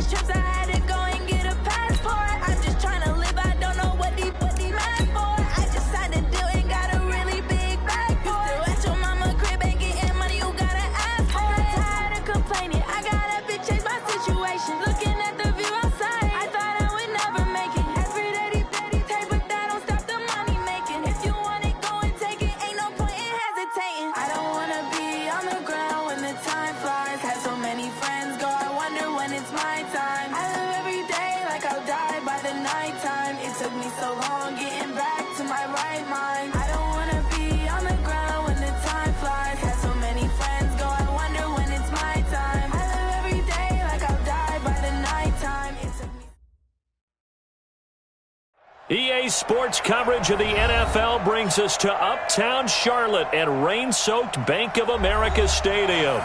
Countless trips I had to go and get a passport. I'm just trying to live, I don't know what these mad for. I just signed a deal and got a really big bag for it. At your mama crib ain't getting money, you gotta ask for it. I'm tired of complaining, I gotta change my situation. Looking at the view outside, I thought I would never make it. Every day they take, but that don't stop the money making. If you want it, go and take it, ain't no point in hesitating. I don't wanna be on the ground when the time flies. Had so many friends go, I wonder when it's my time. I live every day like I'll die by the nighttime. It took me so long getting back to my right mind. I don't wanna be on the ground when the time flies. Had so many friends go, I wonder when it's my time. I live every day like I'll die by the nighttime. It took me. EA Sports coverage of the NFL brings us to Uptown Charlotte at rain-soaked Bank of America Stadium.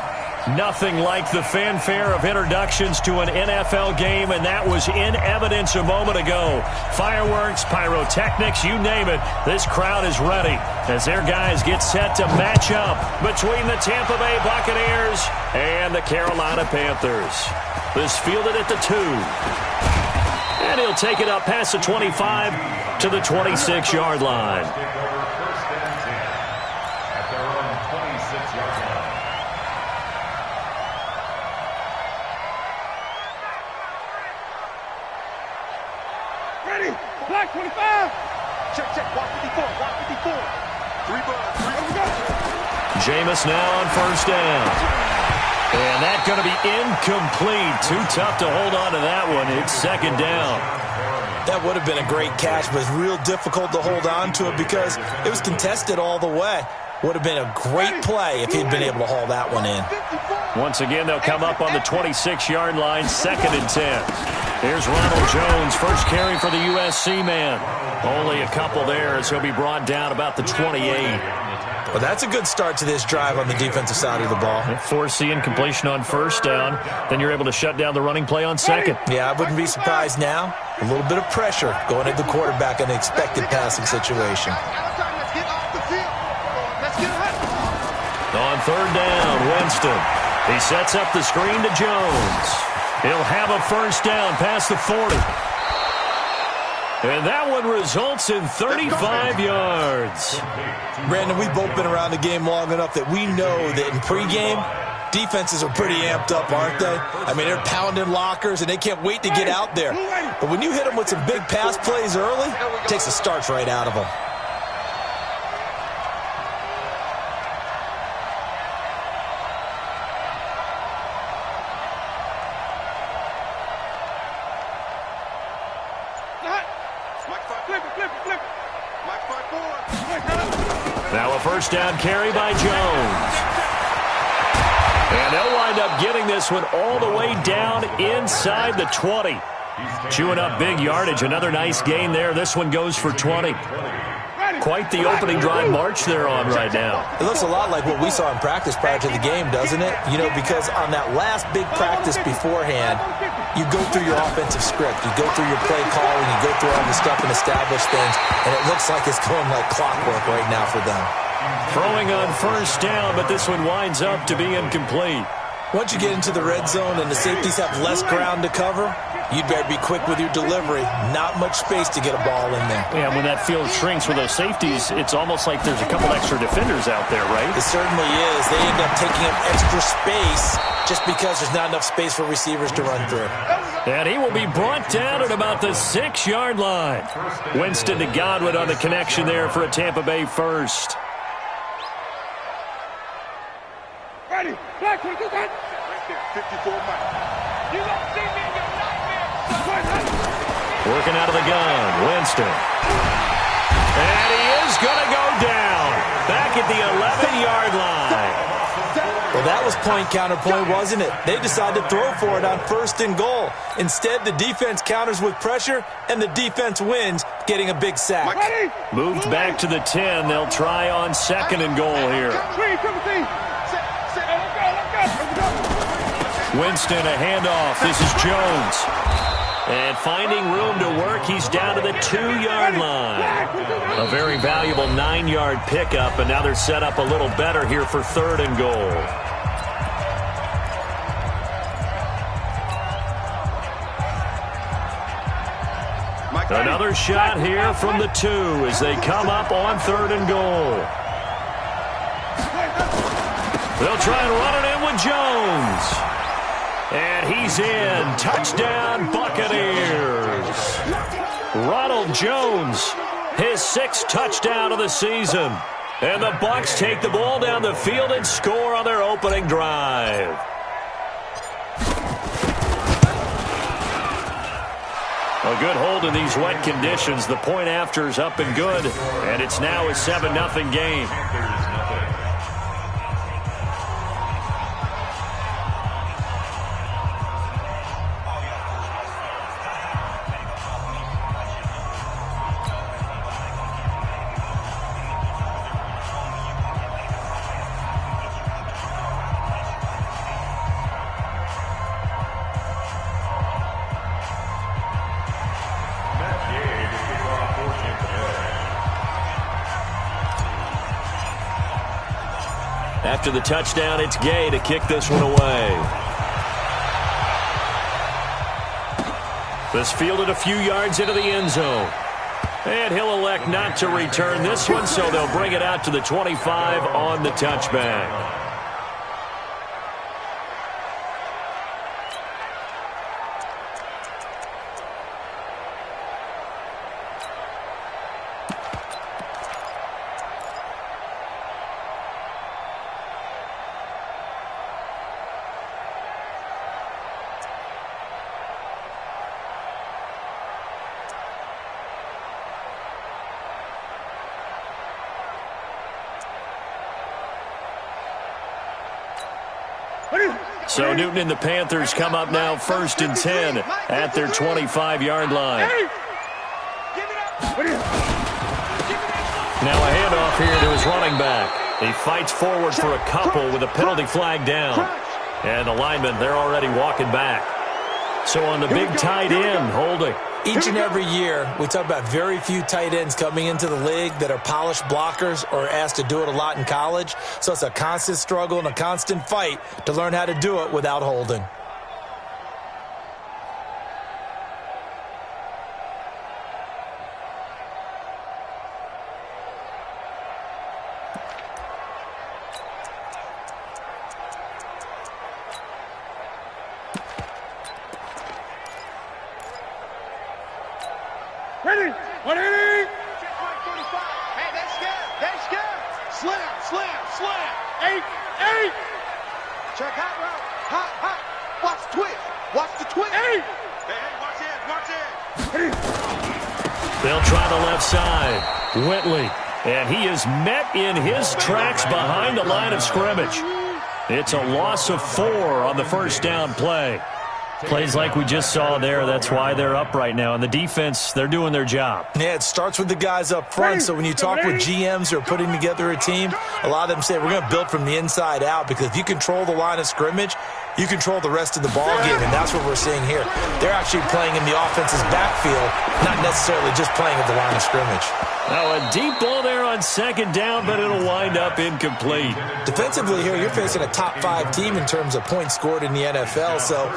Nothing like the fanfare of introductions to an NFL game, and that was in evidence a moment ago. Fireworks, pyrotechnics, you name it, this crowd is ready as their guys get set to match up between the Tampa Bay Buccaneers and the Carolina Panthers. This fielded at the 2. And he'll take it up past the 25 to the 26-yard line. Ready, black 25. Check, walk 54, walk 54. 3 balls, 3. Jameis now on first down. And that's going to be incomplete. Too tough to hold on to that one. It's second down. That would have been a great catch, but it's real difficult to hold on to it because it was contested all the way. Would have been a great play if he'd been able to haul that one in. Once again, they'll come up on the 26-yard line, 2nd and 10. Here's Ronald Jones, first carry for the USC man. Only a couple there as he'll be brought down about the 28. Well, that's a good start to this drive on the defensive side of the ball. Force the incompletion on first down. Then you're able to shut down the running play on second. Yeah, I wouldn't be surprised now. A little bit of pressure going at the quarterback in an expected passing situation. On third down, Winston. He sets up the screen to Jones. He'll have a first down past the 40. And that one results in 35 yards. Brandon, we've both been around the game long enough that we know that in pregame, defenses are pretty amped up, aren't they? I mean, they're pounding lockers, and they can't wait to get out there. But when you hit them with some big pass plays early, it takes the starch right out of them. Now a first down carry by Jones. And they'll wind up getting this one all the way down inside the 20. Chewing up big yardage. Another nice gain there. This one goes for 20. Quite the opening drive march they're on right now. It looks a lot like what we saw in practice prior to the game, doesn't it? You know, because on that last big practice beforehand, you go through your offensive script. You go through your play calling. You go through all the stuff and establish things. And it looks like it's going like clockwork right now for them. Throwing on first down, but this one winds up to be incomplete. Once you get into the red zone and the safeties have less ground to cover, you'd better be quick with your delivery. Not much space to get a ball in there. Yeah, when that field shrinks with those safeties, it's almost like there's a couple extra defenders out there, right? It certainly is. They end up taking up extra space just because there's not enough space for receivers to run through. And he will be brought down at about the 6-yard line. Winston to Godwin on the connection there for a Tampa Bay first. Ready, black 22, right there, 54 Mike. You don't see me in your nightmare. Working out of the gun, Winston. And he is going to go down. Back at the 11-yard line. Well, that was point counterpoint, wasn't it? They decided to throw for it on 1st and goal. Instead, the defense counters with pressure, and the defense wins, getting a big sack. Moved back to the 10. They'll try on 2nd and goal here. Winston, a handoff. This is Jones. And finding room to work, he's down to the 2-yard line. A very valuable 9-yard pickup, and now they're set up a little better here for 3rd and goal. Another shot here from the 2 as they come up on 3rd and goal. They'll try and run it in with Jones. And he's in. Touchdown, Buccaneers. Ronald Jones, his 6th touchdown of the season. And the Bucs take the ball down the field and score on their opening drive. A good hold in these wet conditions. The point after is up and good, and it's now a 7-0 game. After the touchdown, it's Gay to kick this one away. This fielded a few yards into the end zone. And he'll elect not to return this one, so they'll bring it out to the 25 on the touchback. So Newton and the Panthers come up now 1st and 10 at their 25-yard line. Now a handoff here to his running back. He fights forward for a couple with a penalty flag down. And the linemen, they're already walking back. So on the big tight end, holding. Each and every year, we talk about very few tight ends coming into the league that are polished blockers or asked to do it a lot in college. So it's a constant struggle and a constant fight to learn how to do it without holding. Ready? 180. Check 145. Hey, that's good. That's good. Slam, slam, slam. 8. Check hot route. Hot. Watch the twist. Watch the twist. 8. Hey, watch it. They'll try the left side. Whitley. And he is met in his tracks behind the line of scrimmage. It's a loss of 4 on the first down play. Plays like we just saw there, that's why they're up right now. And the defense, they're doing their job. Yeah, it starts with the guys up front. So when you talk with GMs who are putting together a team, a lot of them say we're going to build from the inside out, because if you control the line of scrimmage, you control the rest of the ball game, and that's what we're seeing here. They're actually playing in the offense's backfield, not necessarily just playing at the line of scrimmage. Now a deep ball there on 2nd down, but it'll wind up incomplete. Defensively here, you're facing a top 5 team in terms of points scored in the NFL. So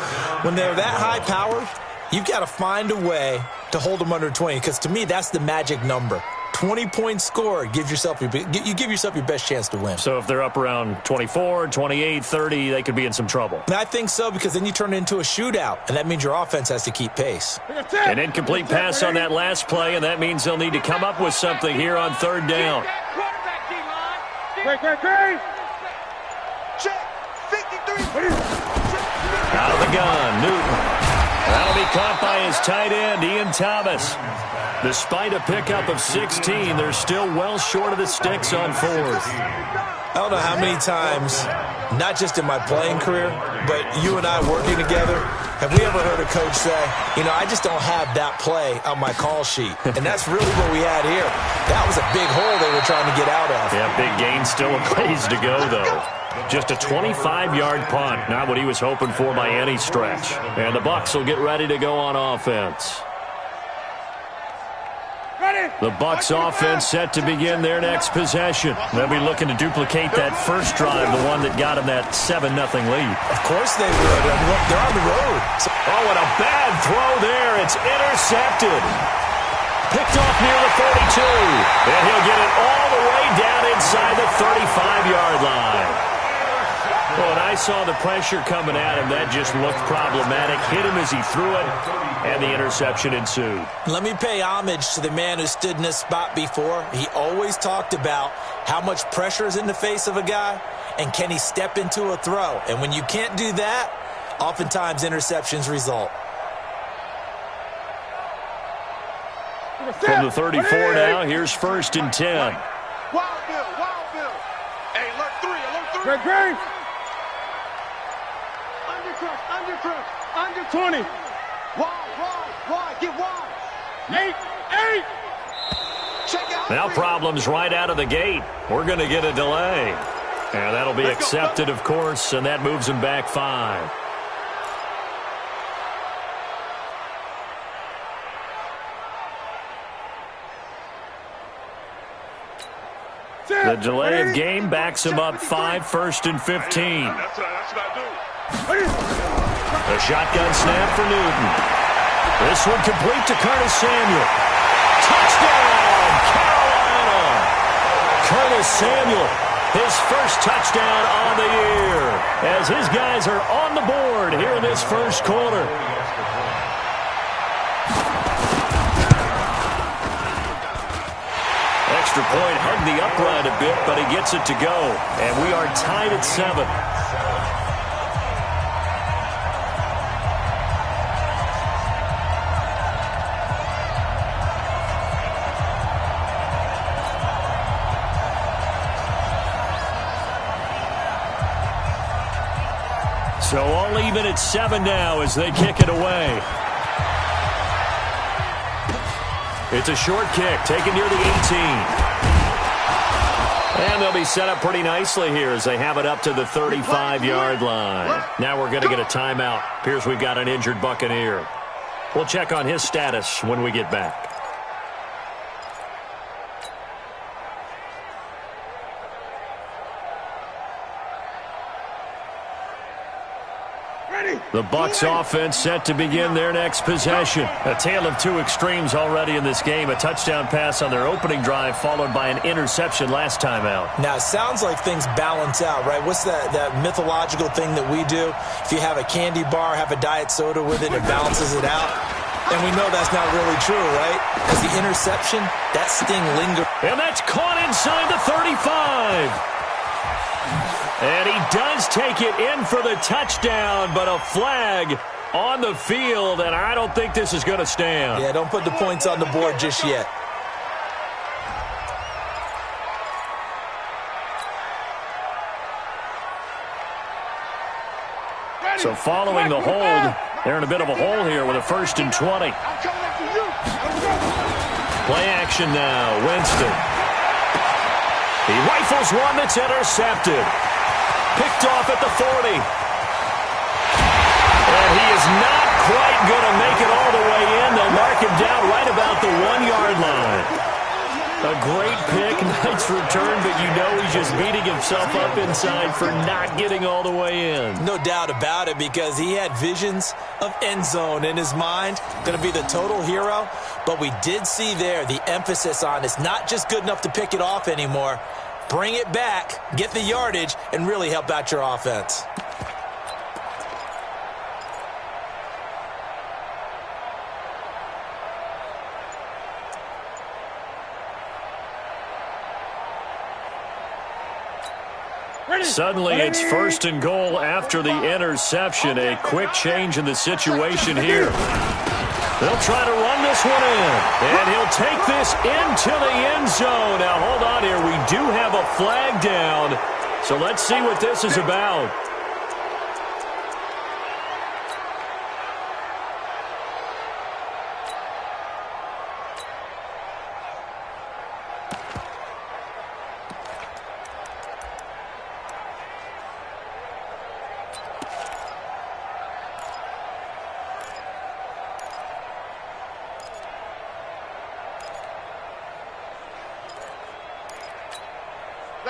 when they're that high-powered, you've got to find a way to hold them under 20, because to me, that's the magic number. 20 points scored, you give yourself your best chance to win. So if they're up around 24, 28, 30, they could be in some trouble. And I think so, because then you turn it into a shootout, and that means your offense has to keep pace. An incomplete pass on that last play, and that means they'll need to come up with something here on 3rd down. Great. Check. 53. Out of the gun, Newton. That'll be caught by his tight end, Ian Thomas. Despite a pickup of 16, they're still well short of the sticks on 4th. I don't know how many times, not just in my playing career, but you and I working together, have we ever heard a coach say, I just don't have that play on my call sheet. And that's really what we had here. That was a big hole they were trying to get out of. Yeah, big gain, still a ways to go, though. Just a 25-yard punt, not what he was hoping for by any stretch. And the Bucs will get ready to go on offense. The Bucs offense set to begin their next possession. They'll be looking to duplicate that first drive, the one that got them that 7-0 lead. Of course they would. They're on the road. Oh, and a bad throw there. It's intercepted. Picked off near the 42. And he'll get it all the way down inside the 35-yard line. Well, when I saw the pressure coming at him, that just looked problematic. Hit him as he threw it, and the interception ensued. Let me pay homage to the man who stood in this spot before. He always talked about how much pressure is in the face of a guy, and can he step into a throw. And when you can't do that, oftentimes interceptions result. From the 34 now, here's 1st and 10. Wild Bill. Hey, alert 3. Under 20. Wide, get wide. 8. Check out. Now problems right out of the gate. We're going to get a delay. And that'll be accepted, of course, and that moves him back 5. The delay of game backs him up 5, 1st and 15. That's what I do. A shotgun snap for Newton. This one complete to Curtis Samuel. Touchdown, Carolina! Curtis Samuel, his first touchdown on the year, as his guys are on the board here in this first quarter. Extra point hugged the upright a bit, but he gets it to go. And we are tied at 7. So all even at 7 now as they kick it away. It's a short kick, taken near the 18. And they'll be set up pretty nicely here as they have it up to the 35-yard line. Now we're going to get a timeout. Appears we've got an injured Buccaneer. We'll check on his status when we get back. The Bucs offense set to begin their next possession. A tale of two extremes already in this game. A touchdown pass on their opening drive followed by an interception last time out. Now, it sounds like things balance out, right? What's that mythological thing that we do? If you have a candy bar, have a diet soda with it, it balances it out. And we know that's not really true, right? Because the interception, that sting lingers. And that's caught inside the 35. And he does take it in for the touchdown, but a flag on the field, and I don't think this is going to stand. Yeah, don't put the points on the board just yet. So following the hold, they're in a bit of a hole here with a 1st and 20. Play action now, Winston. He rifles one that's intercepted. Picked off at the 40. And he is not quite going to make it all the way in. They'll mark him down right about the 1-yard line. A great pick, nice return, but you know he's just beating himself up inside for not getting all the way in. No doubt about it, because he had visions of end zone in his mind. Going to be the total hero. But we did see there the emphasis on it's not just good enough to pick it off anymore. Bring it back, get the yardage, and really help out your offense. Suddenly it's 1st and goal after the interception. A quick change in the situation here. They'll try to run this one in, and he'll take this into the end zone. Now, hold on here. We do have a flag down, so let's see what this is about.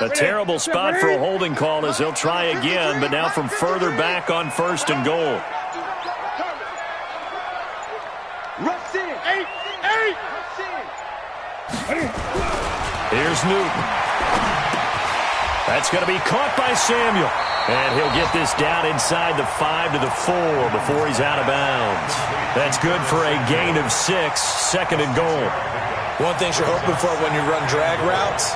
A terrible spot for a holding call as he'll try again, but now from further back on 1st and goal. Rush in. 8. Here's Newton. That's going to be caught by Samuel. And he'll get this down inside the 5 to the 4 before he's out of bounds. That's good for a gain of 6, 2nd and goal. One thing you're hoping for when you run drag routes,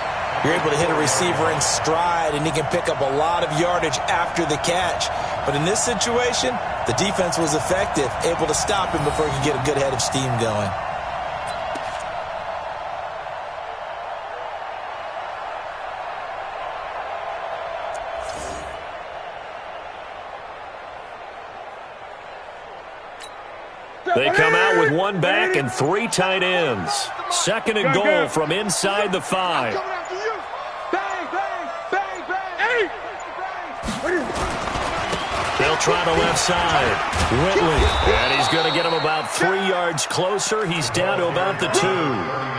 you're able to hit a receiver in stride, and he can pick up a lot of yardage after the catch. But in this situation, the defense was effective, able to stop him before he could get a good head of steam going. They come out with 1 back and 3 tight ends. 2nd and goal from inside the 5. They'll try the left side. Whitley. And he's going to get him about 3 yards closer. He's down to about the 2.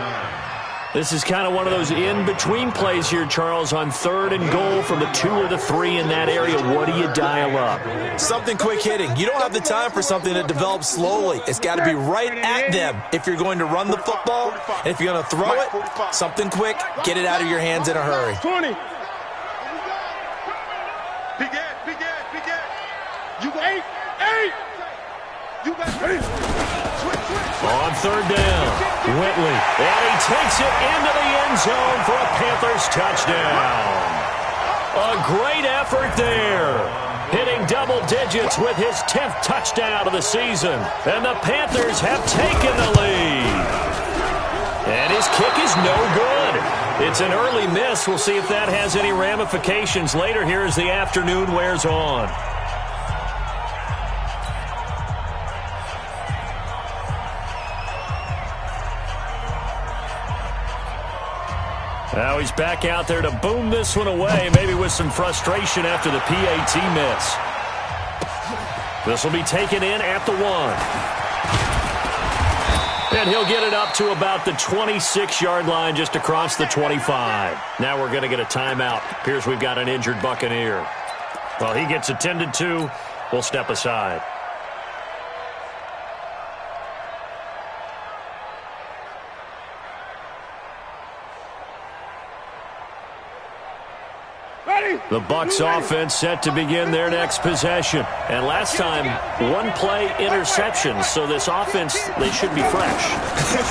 This is kind of one of those in-between plays here, Charles, on 3rd and goal from the 2 or the 3 in that area. What do you dial up? Something quick hitting. You don't have the time for something that develops slowly. It's got to be right at them if you're going to run the football. And if you're going to throw it, something quick, get it out of your hands in a hurry. 20. You got 8. You got 3. On 3rd down, Whitley. And he takes it into the end zone for a Panthers touchdown. A great effort there. Hitting double digits with his 10th touchdown of the season. And the Panthers have taken the lead. And his kick is no good. It's an early miss. We'll see if that has any ramifications later here as the afternoon wears on. Now he's back out there to boom this one away, maybe with some frustration after the PAT miss. This will be taken in at the 1. And he'll get it up to about the 26-yard line, just across the 25. Now we're going to get a timeout. Appears we've got an injured Buccaneer. Well, he gets attended to. We'll step aside. The Bucs offense set to begin their next possession. And last time, 1-play interception. So this offense, they should be fresh.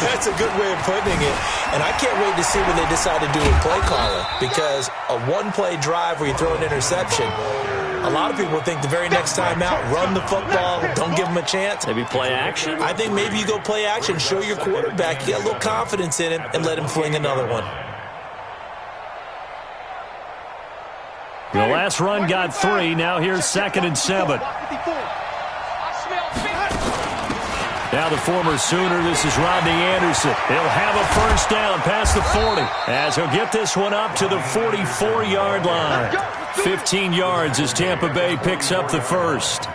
That's a good way of putting it. And I can't wait to see what they decide to do with play calling. Because a 1-play drive where you throw an interception, a lot of people think the very next time out, run the football, don't give them a chance. Maybe play action? I think maybe you go play action, show your quarterback, you get a little confidence in him, and let him fling another one. The last run got 3. Now here's 2nd and 7. Now the former Sooner, this is Rodney Anderson. He'll have a first down past the 40 as he'll get this one up to the 44-yard line. 15 yards as Tampa Bay picks up the first.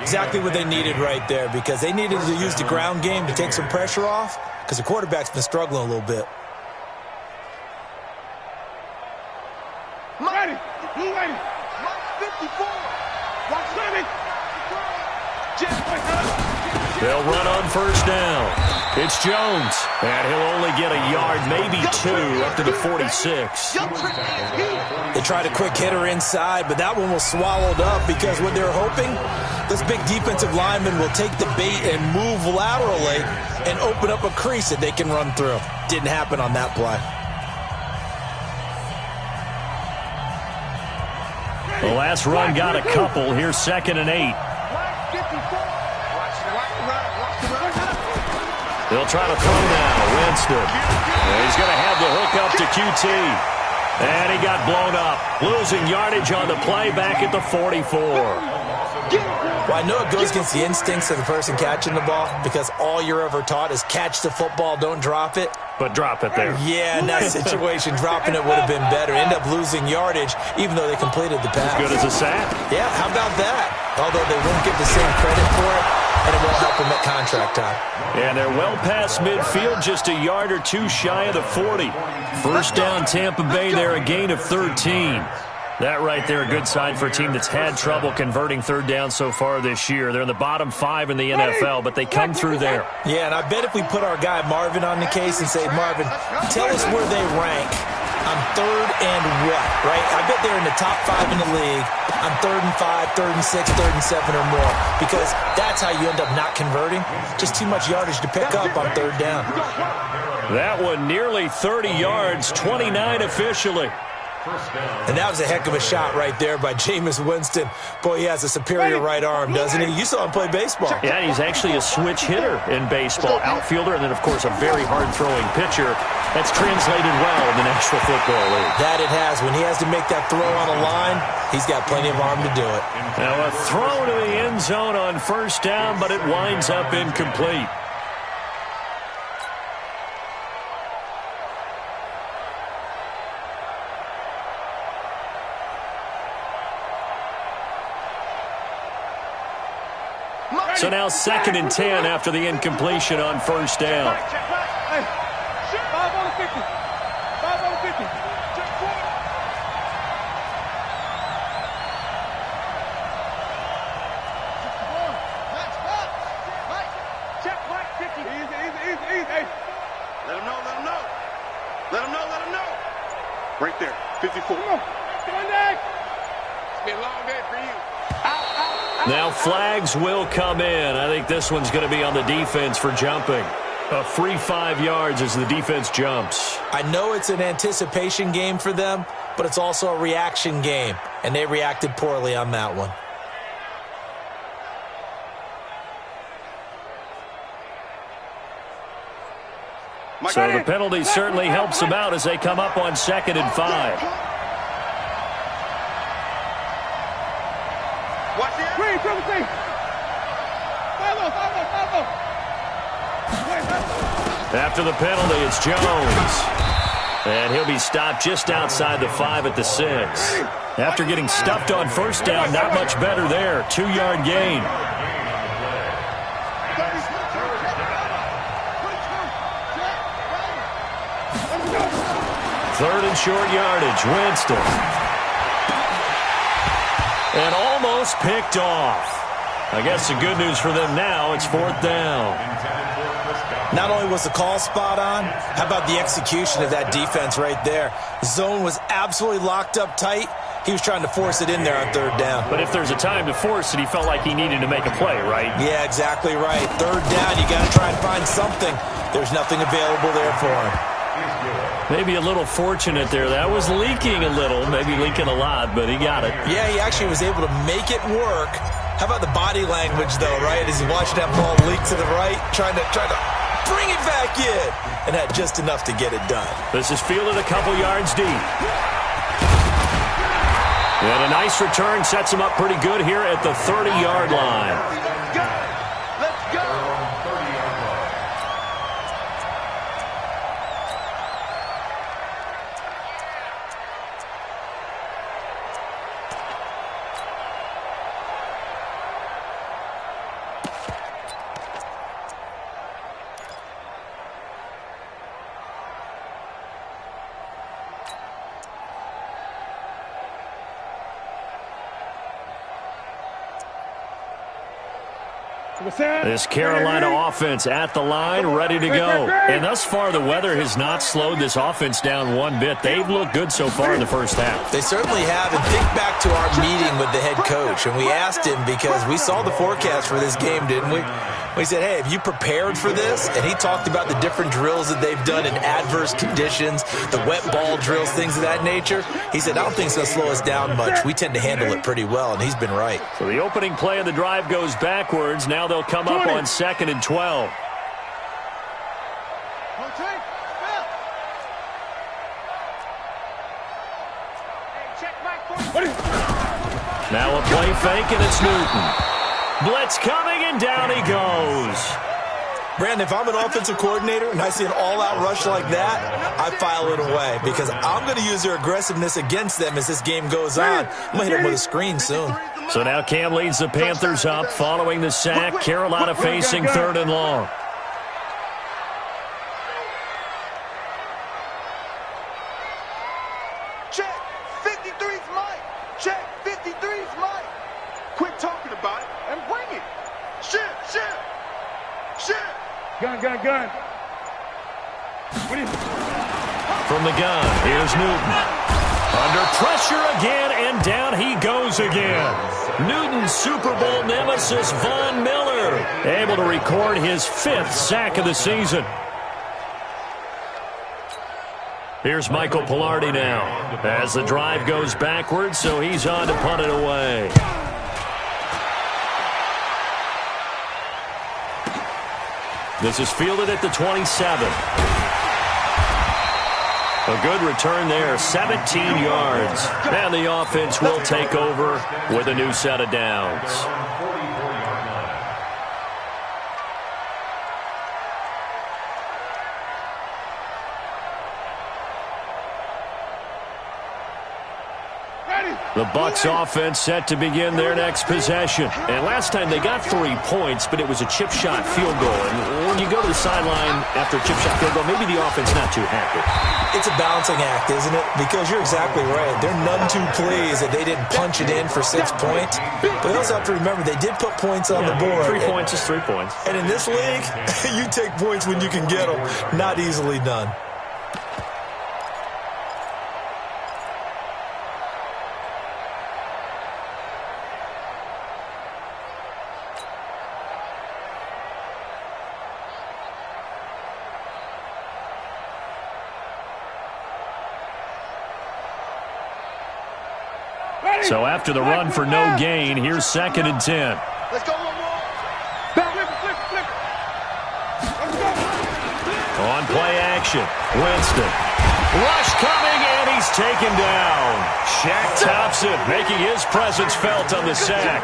Exactly what they needed right there, because they needed to use the ground game to take some pressure off, because the quarterback's been struggling a little bit. Ready. 54. Watch ready. They'll run on first down. It's Jones, and he'll only get a yard, maybe 2, up to the 46. They tried a quick hitter inside, but that one was swallowed up because what they're hoping, this big defensive lineman will take the bait and move laterally and open up a crease that they can run through. Didn't happen on that play. The last run got a couple. Here's 2nd and 8. They'll try to throw now. Winston. And he's going to have the hook up to QT. And he got blown up. Losing yardage on the play back at the 44. Well, I know it goes against the instincts of the person catching the ball, because all you're ever taught is catch the football, don't drop it. But drop it there. Yeah, in that situation, dropping it would have been better. End up losing yardage, even though they completed the pass. As good as a sack. Yeah, how about that? Although they won't get the same credit for it, and it won't help them at contract time. And they're well past midfield, just a yard or 2 shy of the 40. First down, Tampa Bay there, a gain of 13. That right there, a good sign for a team that's had trouble converting third down so far this year. They're in the bottom 5 in the NFL, but they come through there. Yeah, and I bet if we put our guy Marvin on the case and say, Marvin, tell us where they rank on third and what, right? I bet they're in the top 5 in the league on 3rd and 5, 3rd and 6, 3rd and 7 or more, because that's how you end up not converting. Just too much yardage to pick up on third down. That one nearly 30 yards, 29 officially. And that was a heck of a shot right there by Jameis Winston. Boy, he has a superior right arm, doesn't he? You saw him play baseball. Yeah, he's actually a switch hitter in baseball, outfielder, and then, of course, a very hard-throwing pitcher. That's translated well in the National Football League. That it has. When he has to make that throw on a line, he's got plenty of arm to do it. Now, a throw to the end zone on first down, but it winds up incomplete. So now 2nd and 10 after the incompletion on first down. Hey, 5 on the 50. 5 on the 50. Check point. Check point 50. Easy. Hey. Let him know. Let him know. Right there, 54. Come on. It's been a long day for you. Now flags will come in. I think this one's going to be on the defense for jumping. A free 5 yards as the defense jumps. I know it's an anticipation game for them, but it's also a reaction game, and they reacted poorly on that one. So the penalty certainly helps them out as they come up on 2nd and 5. After the penalty, it's Jones. And he'll be stopped just outside the 5 at the 6. After getting stuffed on first down, not much better there. 2-yard gain. Third and short yardage, Winston. And almost picked off. I guess the good news for them now, it's 4th down. Not only was the call spot on, how about the execution of that defense right there? Zone was absolutely locked up tight. He was trying to force it in there on 3rd down. But if there's a time to force it, he felt like he needed to make a play, right? Yeah, exactly right. 3rd down, you got to try and find something. There's nothing available there for him. Maybe a little fortunate there. That was leaking a little, maybe leaking a lot, but he got it. Yeah, he actually was able to make it work. How about the body language, though, right? As he watched that ball leak to the right, trying to bring it back in, and had just enough to get it done. This is fielded a couple yards deep. And a nice return sets him up pretty good here at the 30-yard line. Let's go. This Carolina offense at the line, ready to go. And thus far, the weather has not slowed this offense down one bit. They've looked good so far in the first half. They certainly have. And think back to our meeting with the head coach. And we asked him, because we saw the forecast for this game, didn't we? We said, hey, have you prepared for this? And he talked about the different drills that they've done in adverse conditions, the wet ball drills, things of that nature. He said, I don't think it's going to slow us down much. We tend to handle it pretty well, and he's been right. So the opening play of the drive goes backwards. Now they'll come up on 2nd and 12. Now a play fake, and it's Newton. Blitz coming, and down he goes. Brandon, if I'm an offensive coordinator and I see an all-out rush like that, I file it away because I'm going to use their aggressiveness against them as this game goes on. I'm going to hit them with a screen soon. So now Cam leads the Panthers up following the sack. Carolina facing 3rd and long. Check. 53's Mike. Gun, gun, gun. From the gun, here's Newton. Under pressure again, and down he goes again. Newton's Super Bowl nemesis, Von Miller, able to record his 5th sack of the season. Here's Michael Pilardi now, as the drive goes backwards, so he's on to punt it away. This is fielded at the 27. A good return there, 17 yards. And the offense will take over with a new set of downs. The Bucs offense set to begin their next possession. And last time they got 3 points, but it was a chip shot field goal. And when you go to the sideline after a chip shot field goal, maybe the offense not too happy. It's a balancing act, isn't it? Because you're exactly right. They're none too pleased that they didn't punch it in for 6 points. But they also have to remember they did put points on the board. 3 points is 3 points. And in this league, you take points when you can get them. Not easily done. So after the run for no gain, here's 2nd and 10. Let's go one more. Flip. Let's go. On play action, Winston. Rush coming, and he's taken down. Shaq Thompson making his presence felt on the sack.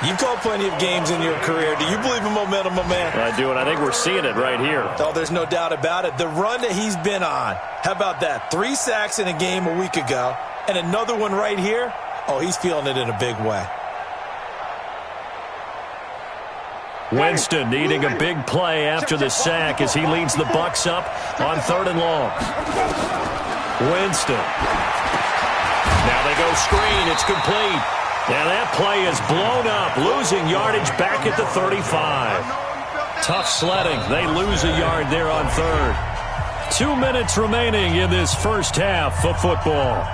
You've called plenty of games in your career. Do you believe in momentum, my man? I do, and I think we're seeing it right here. Oh, there's no doubt about it. The run that he's been on. How about that? 3 sacks in a game a week ago, and another one right here. Oh, he's feeling it in a big way. Winston needing a big play after the sack as he leads the Bucs up on 3rd and long. Winston. Now they go screen. It's complete. And that play is blown up, losing yardage back at the 35. Tough sledding. They lose a yard there on 3rd. 2 minutes remaining in this first half of football.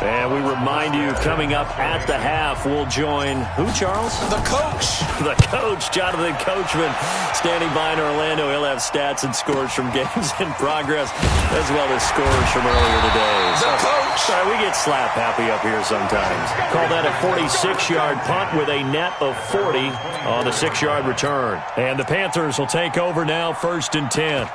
And we remind you, coming up at the half, we'll join who, Charles? The coach. The coach, Jonathan Coachman, standing by in Orlando. He'll have stats and scores from games in progress, as well as scores from earlier today. The coach. Sorry, we get slap happy up here sometimes. Call that a 46-yard punt with a net of 40 on the 6-yard return. And the Panthers will take over now, 1st and 10.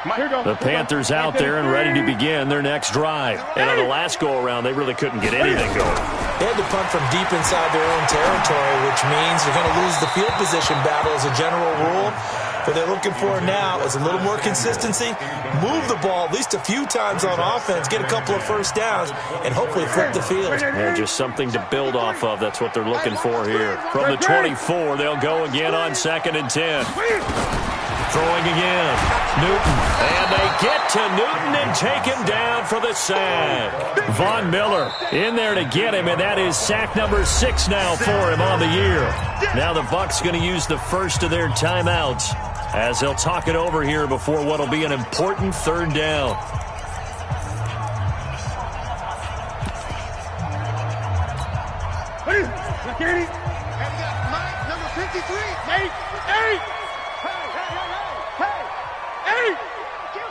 The Panthers out there and ready to begin their next drive. And on the last go-around, they really couldn't get anything going. They had to punt from deep inside their own territory, which means they're going to lose the field position battle as a general rule. What they're looking for now is a little more consistency, move the ball at least a few times on offense, get a couple of first downs, and hopefully flip the field. Yeah, just something to build off of. That's what they're looking for here. From the 24, they'll go again on 2nd and 10. Throwing again. Newton. And they get to Newton and take him down for the sack. Von Miller in there to get him, and that is sack number 6 now for him on the year. Now the Bucs going to use the first of their timeouts as they'll talk it over here before what will be an important 3rd down. Security. And we got Mike, number 53. Eight. Hey!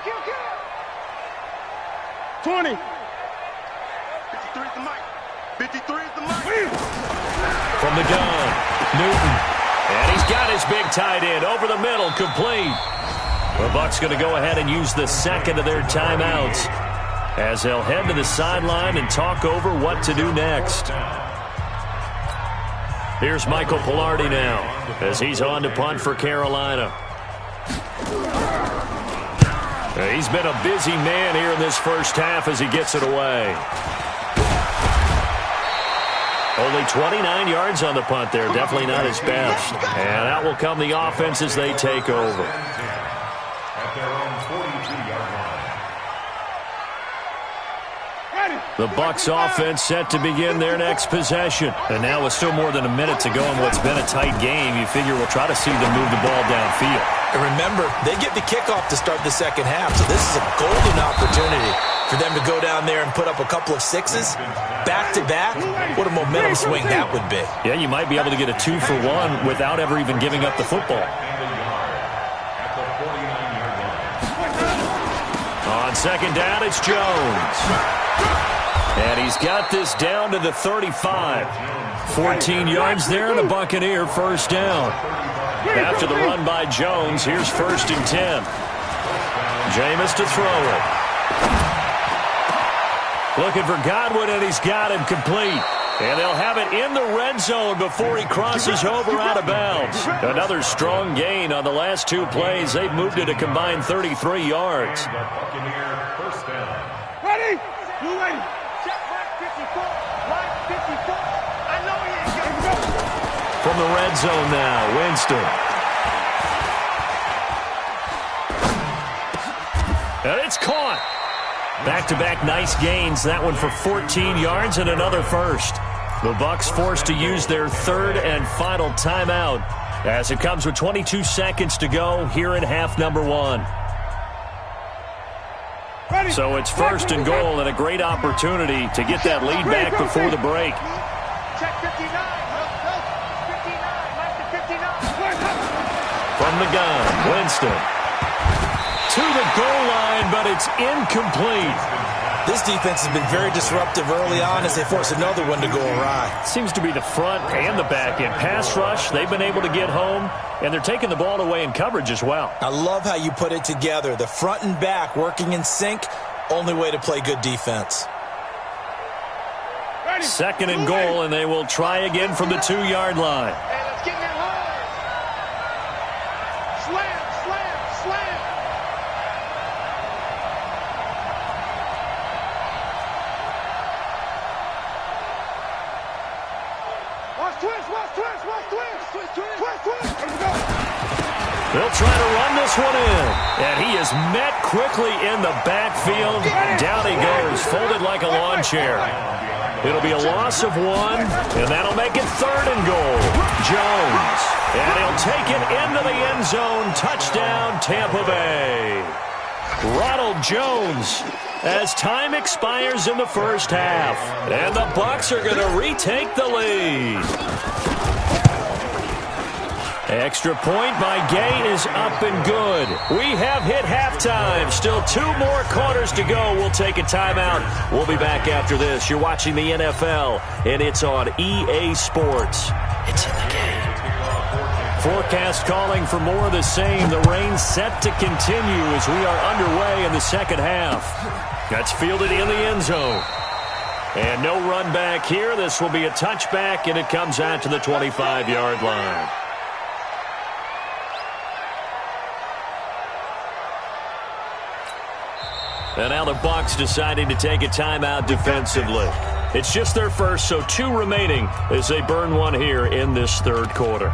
Kill. 20. 53 is the mic. 53 is the mic. From the gun, Newton. And he's got his big tight end over the middle, complete. The Bucs going to go ahead and use the 2nd of their timeouts as they'll head to the sideline and talk over what to do next. Here's Michael Pilardi now as he's on to punt for Carolina. He's been a busy man here in this first half as he gets it away. Only 29 yards on the punt there. Definitely not his best. And out will come the offense as they take over. The Bucs offense set to begin their next possession. And now with still more than a minute to go in what's been a tight game, you figure we'll try to see them move the ball downfield. And remember, they get the kickoff to start the second half, so this is a golden opportunity for them to go down there and put up a couple of sixes back-to-back. What a momentum swing that would be. Yeah, you might be able to get a 2-for-1 without ever even giving up the football. On second down, it's Jones. And he's got this down to the 35. 14 yards there, and a Buccaneer first down. After the run by Jones, here's 1st and 10. Jameis to throw it. Looking for Godwin, and he's got him complete. And they'll have it in the red zone before he crosses over out of bounds. Another strong gain on the last 2 plays. They've moved it a combined 33 yards. Ready? You ready? Check right 54. Right 54. I know he ain't gonna go. From the red zone now, Winston. And it's caught. Back-to-back nice gains. That one for 14 yards and another first. The Bucs forced to use their 3rd and final timeout as it comes with 22 seconds to go here in half number 1. So it's 1st and goal and a great opportunity to get that lead back before the break. Check 59. 59. From the gun, Winston. To the goal line, but it's incomplete. This defense has been very disruptive early on as they force another one to go awry. Seems to be the front and the back end. Pass rush, they've been able to get home, and they're taking the ball away in coverage as well. I love how you put it together. The front and back working in sync, only way to play good defense. 2nd and goal, and they will try again from the 2-yard line. Hey, let's get that hard. Slam, slam, slam. Watch twist, watch twist, watch twist. Twist, twist, twist, twist. Here we go. They'll try to run this one in, and he is met quickly in the backfield. Down he goes, folded like a lawn chair. It'll be a loss of 1, and that'll make it 3rd and goal. Jones, and he'll take it into the end zone. Touchdown, Tampa Bay. Ronald Jones, as time expires in the first half, and the Bucs are going to retake the lead. Extra point by Gay is up and good. We have hit halftime. Still 2 more quarters to go. We'll take a timeout. We'll be back after this. You're watching the NFL, and it's on EA Sports. It's in the game. Forecast calling for more of the same. The rain set to continue as we are underway in the second half. That's fielded in the end zone. And no run back here. This will be a touchback, and it comes out to the 25-yard line. And now the Bucs deciding to take a timeout defensively. It's just their first, so 2 remaining as they burn 1 here in this 3rd quarter.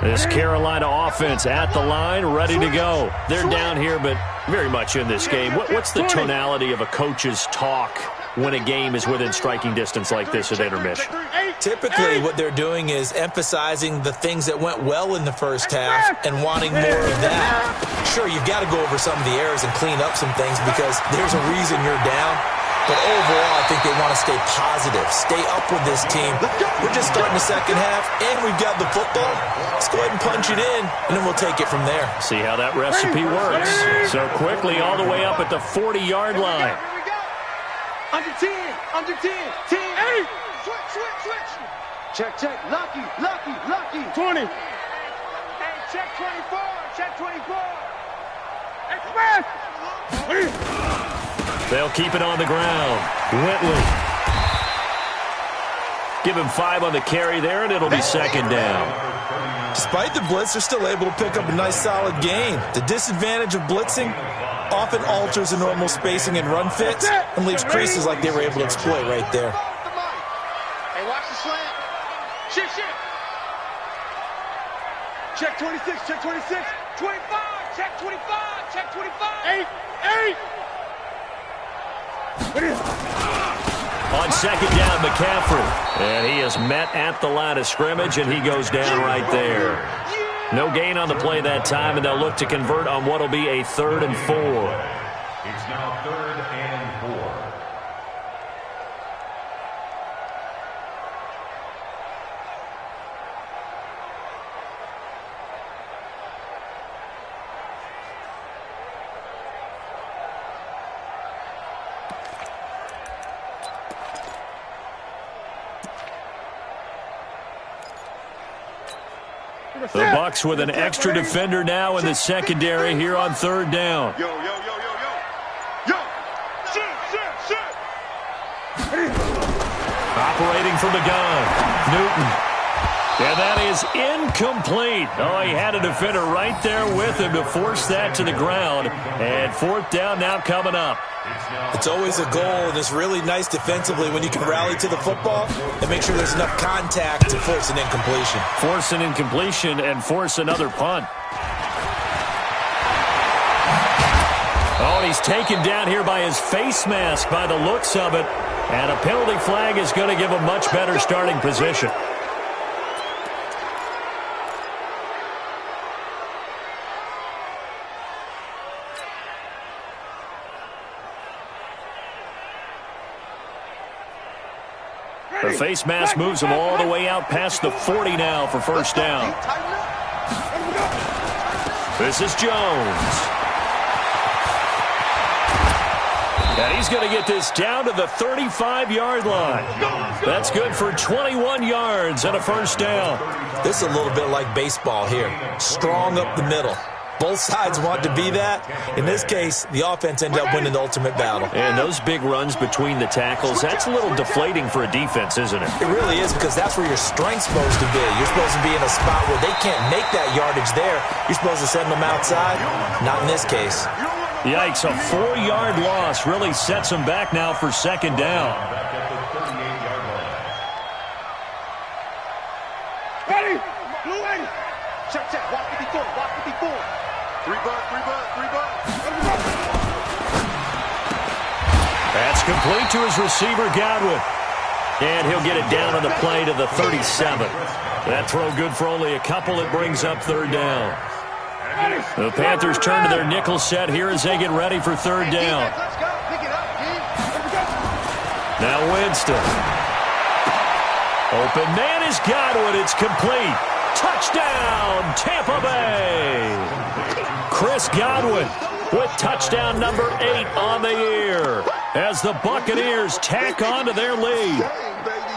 This Carolina offense at the line, ready to go. They're down here, but very much in this game. What's the tonality of a coach's talk when a game is within striking distance like this at intermission? Typically, what they're doing is emphasizing the things that went well in the first half and wanting more of that. Sure, you've got to go over some of the errors and clean up some things because there's a reason you're down. But overall, I think they want to stay positive, stay up with this team. We're just starting the second half, and we've got the football. Let's go ahead and punch it in, and then we'll take it from there. See how that recipe works. So quickly all the way up at the 40-yard line. Here we go. Under 10, under 10, 10, 8. Switch, switch, switch. Check, check. Lucky, lucky, lucky. 20. Hey, check 24, check 24. Express. They'll keep it on the ground. Whitley. Give him 5 on the carry there, and it'll be 2nd down. Despite the blitz, they're still able to pick up a nice, solid gain. The disadvantage of blitzing often alters the normal spacing and run fits and leaves creases like they were able to exploit right there. Hey, watch the slant. Shit, shit. Check 26, check 26. 25, Check 25. Check 25. 8. On second down, McCaffrey. And he is met at the line of scrimmage, and he goes down right there. No gain on the play that time, and they'll look to convert on what will be a 3rd and 4. It's now 3rd and 4. The Bucs with an extra defender now in the secondary here on 3rd down. Yo. Operating from the gun, Newton. And that is incomplete. Oh, he had a defender right there with him to force that to the ground. And 4th down now coming up. It's always a goal, and it's really nice defensively when you can rally to the football and make sure there's enough contact to force an incompletion. Force an incompletion and force another punt. Oh, and he's taken down here by his face mask by the looks of it. And a penalty flag is going to give a much better starting position. The face mask moves him all the way out past the 40 now for 1st down. This is Jones. And he's going to get this down to the 35-yard line. That's good for 21 yards and a 1st down. This is a little bit like baseball here. Strong up the middle. Both sides want to be that. In this case, the offense ended up winning the ultimate battle. And those big runs between the tackles, that's a little deflating for a defense, isn't it? It really is, because that's where your strength's supposed to be. You're supposed to be in a spot where they can't make that yardage there. You're supposed to send them outside. Not in this case. Yikes, a 4-yard loss really sets them back now for 2nd down. Ready? Blue 80. Check. Walk 54. 3 buck. That's complete to his receiver, Godwin. And he'll get it down on the play to the 37. That throw good for only a couple. It brings up 3rd down. The Panthers turn to their nickel set here as they get ready for 3rd down. Now Winston. Open man is Godwin. It's complete. Touchdown, Tampa Bay. Chris Godwin with touchdown number 8 on the year as the Buccaneers tack on to their lead.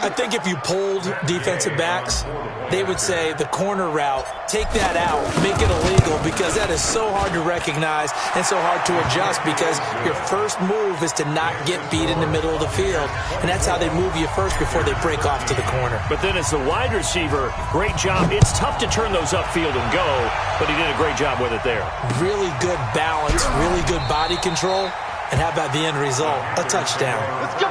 I think if you polled defensive backs, they would say the corner route, take that out, make it illegal, because that is so hard to recognize and so hard to adjust, because your first move is to not get beat in the middle of the field, and that's how they move you first before they break off to the corner. But then as the wide receiver, great job. It's tough to turn those upfield and go, but he did a great job with it there. Really good balance, really good body control, and how about the end result? A touchdown. Let's go.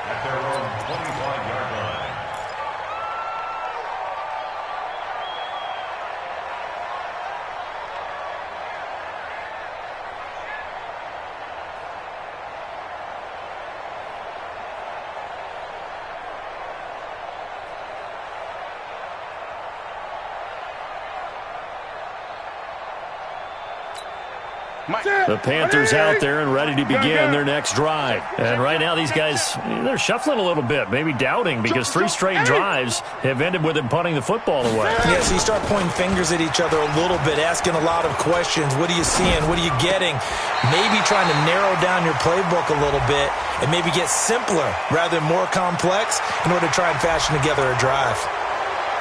At their own 25-yard line. The Panthers out there and ready to begin their next drive. And right now these guys, they're shuffling a little bit, maybe doubting, because 3 straight drives have ended with them punting the football away. Yeah, so you start pointing fingers at each other a little bit, asking a lot of questions. What are you seeing? What are you getting? Maybe trying to narrow down your playbook a little bit and maybe get simpler rather than more complex in order to try and fashion together a drive.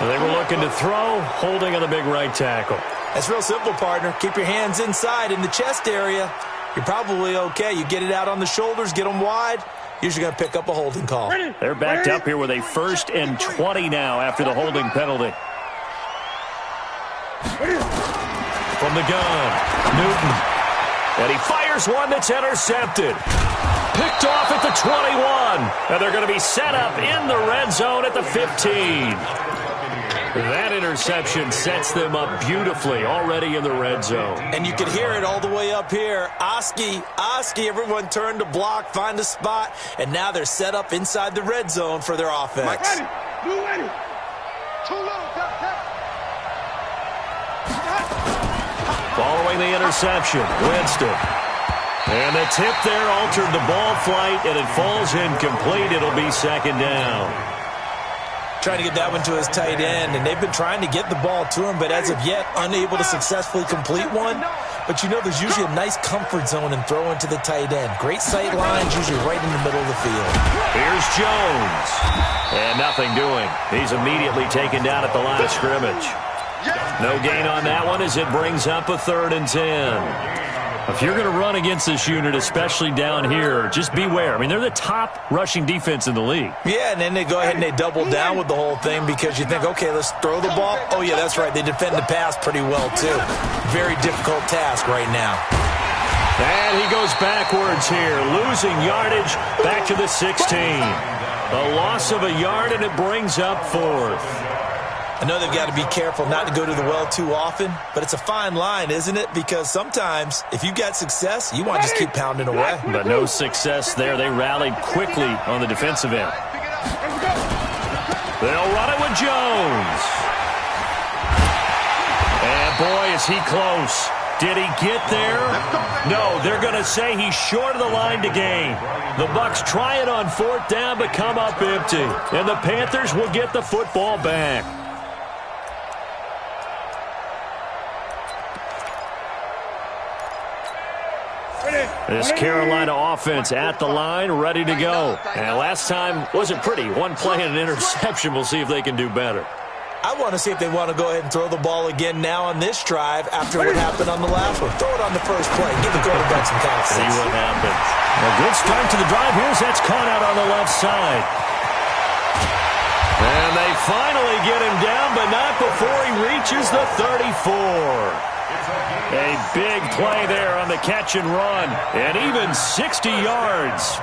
They were looking to throw, holding on the big right tackle. That's real simple, partner. Keep your hands inside in the chest area. You're probably okay. You get it out on the shoulders, get them wide. Usually going to pick up a holding call. They're backed up here with a 1st and 20 now after the holding penalty. From the gun, Newton. And he fires one that's intercepted. Picked off at the 21. And they're going to be set up in the red zone at the 15. That interception sets them up beautifully already in the red zone. And you could hear it all the way up here. Oski, everyone turned to block, find a spot, and now they're set up inside the red zone for their offense. Mike, ready. Blue ready. Too low. Following the interception, Winston. And the tip there altered the ball flight, and it falls incomplete. It'll be second down. Trying to get that one to his tight end, and they've been trying to get the ball to him, but as of yet, unable to successfully complete one. But you know, there's usually a nice comfort zone in throwing to the tight end. Great sight lines, usually right in the middle of the field. Here's Jones. And nothing doing. He's immediately taken down at the line of scrimmage. No gain on that one as it brings up a 3rd and 10. If you're going to run against this unit, especially down here, just beware. I mean, they're the top rushing defense in the league. Yeah, and then they go ahead and they double down with the whole thing because you think, okay, let's throw the ball. Oh, yeah, that's right. They defend the pass pretty well, too. Very difficult task right now. And he goes backwards here, losing yardage back to the 16. A loss of a yard, and it brings up 4th. I know they've got to be careful not to go to the well too often, but it's a fine line, isn't it? Because sometimes, if you've got success, you want to just keep pounding away. But no success there. They rallied quickly on the defensive end. They'll run it with Jones. And boy, is he close. Did he get there? No, they're going to say he's short of the line to gain. The Bucs try it on 4th down, but come up empty. And the Panthers will get the football back. This Carolina offense at the line, ready to go. And last time wasn't pretty. One play and an interception. We'll see if they can do better. I want to see if they want to go ahead and throw the ball again now on this drive after what happened on the last one. Throw it on the first play. Give the quarterback some confidence. See what happens. A good start to the drive. Here's that's caught out on the left side. And they finally get him down, but not before he reaches the 34. A big play there on the catch and run, and even 60 yards.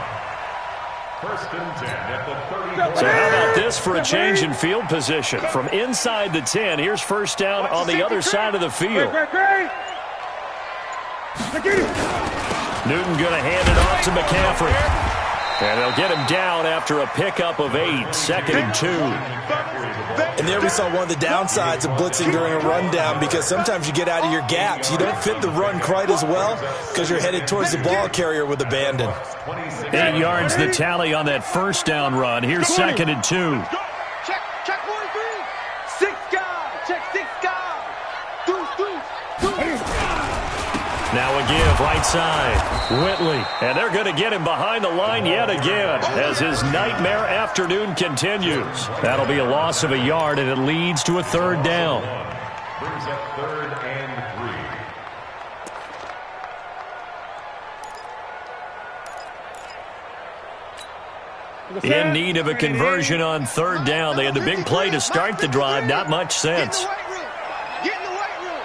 1st and 10 at the 30. So how about this for a change in field position? From inside the 10, here's 1st down on the other side of the field. Newton going to hand it off to McCaffrey. And they'll get him down after a pickup of 8, 2nd and 2. And there we saw one of the downsides of blitzing during a rundown because sometimes you get out of your gaps. You don't fit the run quite as well because you're headed towards the ball carrier with abandon. 8 yards the tally on that 1st down run. Here's 2nd and 2. Check 1-3. 6 guys. Check 6 guys. Deuce. Now a give right side. Whitley. And they're going to get him behind the line yet again as his nightmare afternoon continues. That'll be a loss of a yard, and it leads to a 3rd down. Brings up 3rd and 3. In need of a conversion on 3rd down. They had the big play to start the drive. Not much sense. Get in the weight room.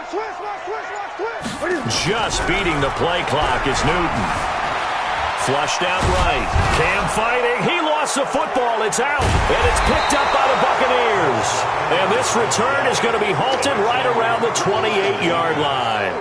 Switch. Just beating the play clock is Newton. Flushed out right. Cam fighting. He lost the football. It's out. And it's picked up by the Buccaneers. And this return is going to be halted right around the 28-yard line.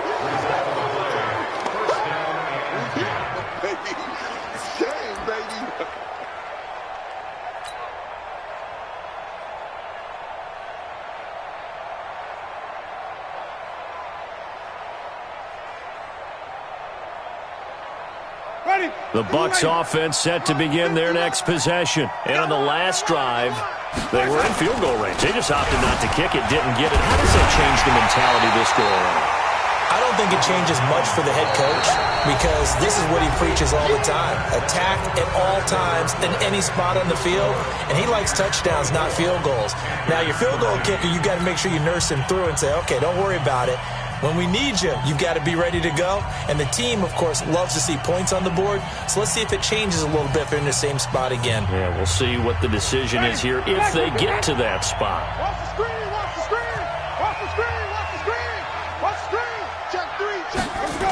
The Bucs offense set to begin their next possession. And on the last drive, they were in field goal range. They just opted not to kick it, didn't get it. How does that change the mentality this go around? I don't think it changes much for the head coach because this is what he preaches all the time. Attack at all times in any spot on the field, and he likes touchdowns, not field goals. Now, your field goal kicker, you got to make sure you nurse him through and say, okay, don't worry about it. When we need you, you've got to be ready to go. And the team, of course, loves to see points on the board. So let's see if it changes a little bit if they're in the same spot again. Yeah, we'll see what the decision is here if they get to that spot. Watch the screen, watch the screen, watch the screen, watch the screen, watch the screen. Check 3, check. Let's go.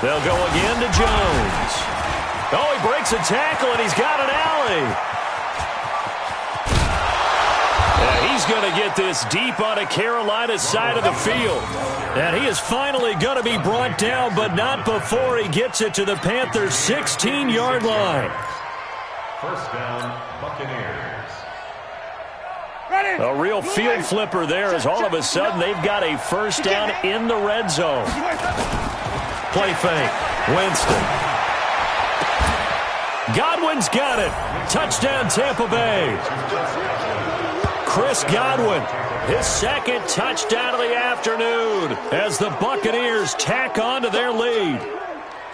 They'll go again to Jones. Oh, he breaks a tackle, and he's got an alley. He's going to get this deep onto Carolina's side of the field. And he is finally going to be brought down, but not before he gets it to the Panthers' 16-yard line. First down, Buccaneers. A real field flipper there as all of a sudden they've got a first down in the red zone. Play fake. Winston. Godwin's got it. Touchdown, Tampa Bay. Chris Godwin, his second touchdown of the afternoon as the Buccaneers tack on to their lead.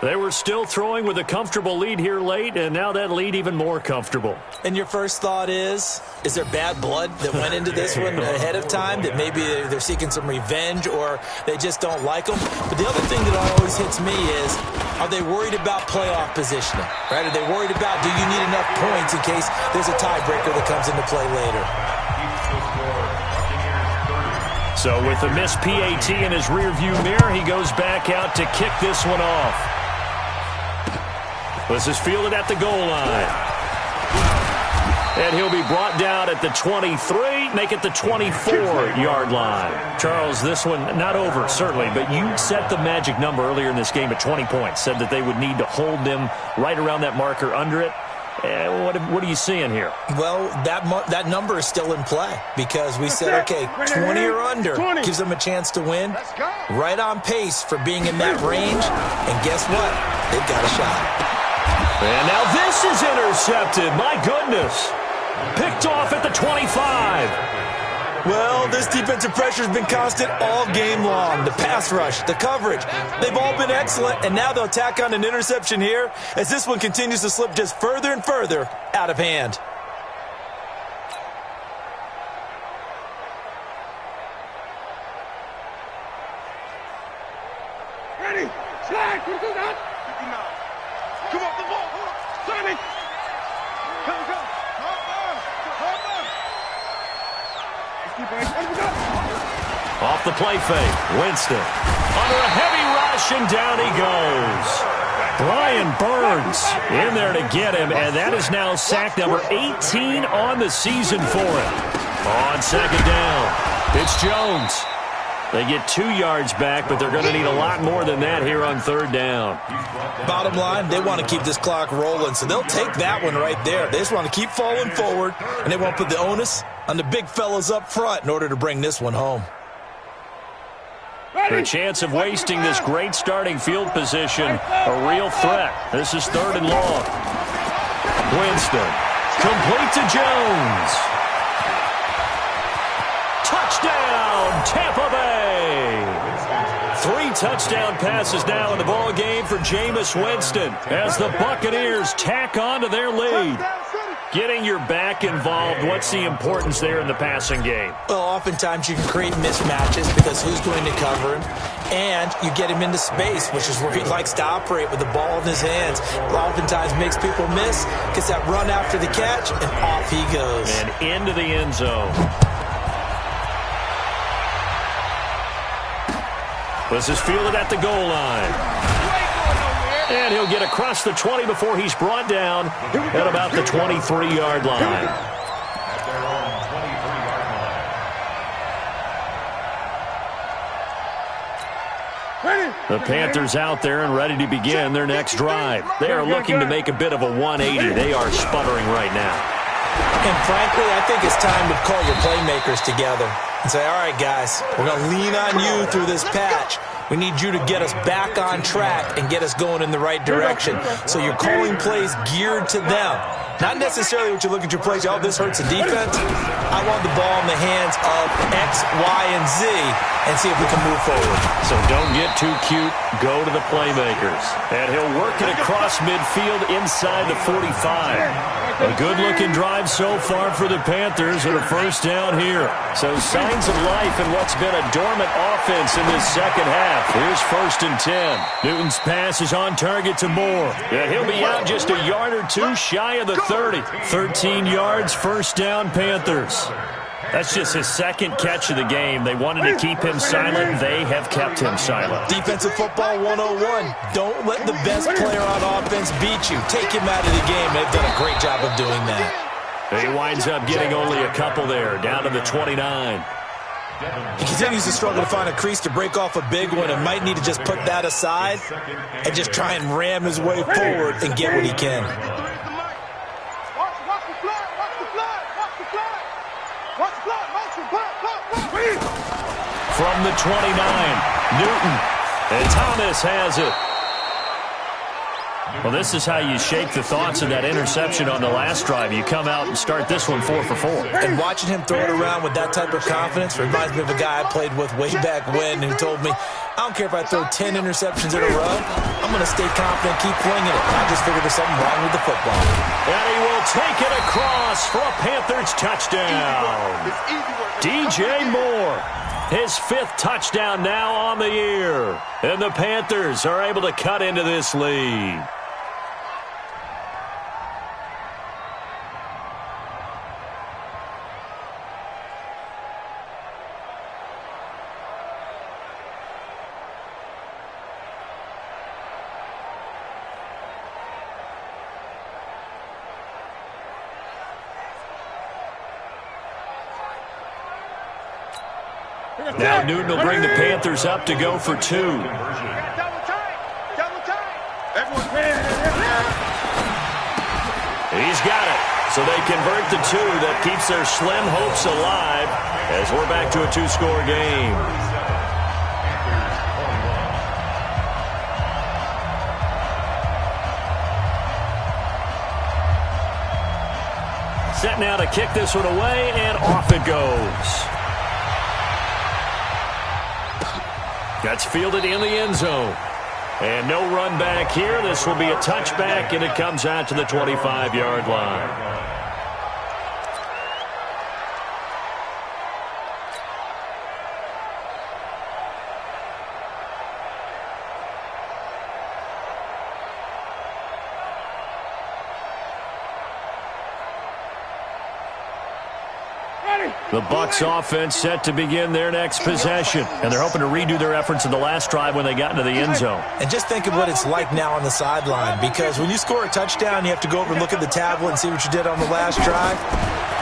They were still throwing with a comfortable lead here late, and now that lead even more comfortable. And your first thought is there bad blood that went into this one ahead of time, that maybe they're seeking some revenge or they just don't like them? But the other thing that always hits me is, are they worried about playoff positioning? Right? Are they worried about, do you need enough points in case there's a tiebreaker that comes into play later? So with the missed PAT in his rearview mirror, he goes back out to kick this one off. This is fielded at the goal line. And he'll be brought down at the 23, make it the 24-yard line. Charles, this one not over, certainly, but you set the magic number earlier in this game at 20 points, said that they would need to hold them right around that marker under it. What are you seeing here? Well, that number is still in play because we said, okay, 20 or under gives them a chance to win. Right on pace for being in that range. And guess what? They've got a shot. And now this is intercepted. My goodness. Picked off at the 25. Well, this defensive pressure has been constant all game long. The pass rush, the coverage, they've all been excellent, and now they'll tack on an interception here as this one continues to slip just further and further out of hand. Ready, slide, come off the ball, Sonny. Come. Off the play fake, Winston. Under a heavy rush, and down he goes. Brian Burns in there to get him, and that is now sack number 18 on the season for him. On second down, it's Jones. They get 2 yards back, but they're going to need a lot more than that here on third down. Bottom line, they want to keep this clock rolling, so they'll take that one right there. They just want to keep falling forward, and they want to put the onus on the big fellas up front in order to bring this one home. The chance of wasting this great starting field position, a real threat. This is third and long. Winston, complete to Jones. Touchdown, Tampa Bay. 3 touchdown passes now in the ball game for Jameis Winston as the Buccaneers tack on to their lead. Getting your back involved, what's the importance there in the passing game? Well, oftentimes you can create mismatches because who's going to cover him? And you get him into space, which is where he likes to operate with the ball in his hands. Oftentimes makes people miss, gets that run after the catch, and off he goes. And into the end zone. This is fielded at the goal line. And he'll get across the 20 before he's brought down at about the 23-yard line. The Panthers out there and ready to begin their next drive. They are looking to make a bit of a 180. They are sputtering right now. And frankly, I think it's time to call your playmakers together and say, all right, guys, we're going to lean on you through this patch. We need you to get us back on track and get us going in the right direction. So you're calling plays geared to them. Not necessarily what you look at your plays, oh, this hurts the defense. I want the ball in the hands of X, Y, and Z and see if we can move forward. So don't get too cute. Go to the playmakers. And he'll work it across midfield inside the 45. A good-looking drive so far for the Panthers with a first down here. So signs of life in what's been a dormant offense in this second half. Here's first and 10. Newton's pass is on target to Moore. Yeah, he'll be out just a yard or two shy of the 30. 13 yards, first down, Panthers. That's just his second catch of the game. They wanted to keep him silent. They have kept him silent. Defensive football 101. Don't let the best player on offense beat you. Take him out of the game. They've done a great job of doing that. He winds up getting only a couple there, down to the 29. He continues to struggle to find a crease to break off a big one and might need to just put that aside and just try and ram his way forward and get what he can. From the 29, Newton, and Thomas has it. Well, this is how you shake the thoughts of that interception on the last drive. You come out and start this one 4 for 4. And watching him throw it around with that type of confidence reminds me of a guy I played with way back when who told me, I don't care if I throw 10 interceptions in a row, I'm going to stay confident, keep flinging it. I just figured there's something wrong with the football. And he will take it across for a Panthers touchdown. DJ Moore, his 5th touchdown now on the year. And the Panthers are able to cut into this lead. Now Newton will bring the Panthers up to go for 2. Double time. He's got it. So they convert the 2. That keeps their slim hopes alive as we're back to a 2-score game. Set now to kick this one away, and off it goes. That's fielded in the end zone. And no run back here. This will be a touchback, and it comes out to the 25-yard line. The Bucs offense set to begin their next possession, and they're hoping to redo their efforts in the last drive when they got into the end zone. And just think of what it's like now on the sideline, because when you score a touchdown, you have to go over and look at the tablet and see what you did on the last drive.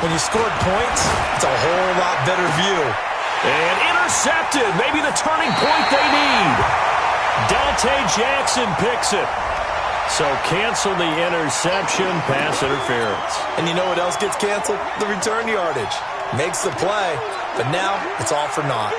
When you scored points, it's a whole lot better view. And intercepted, maybe the turning point they need. Dante Jackson picks it. So cancel the interception, pass interference. And you know what else gets canceled? The return yardage. Makes the play, but now it's all for naught.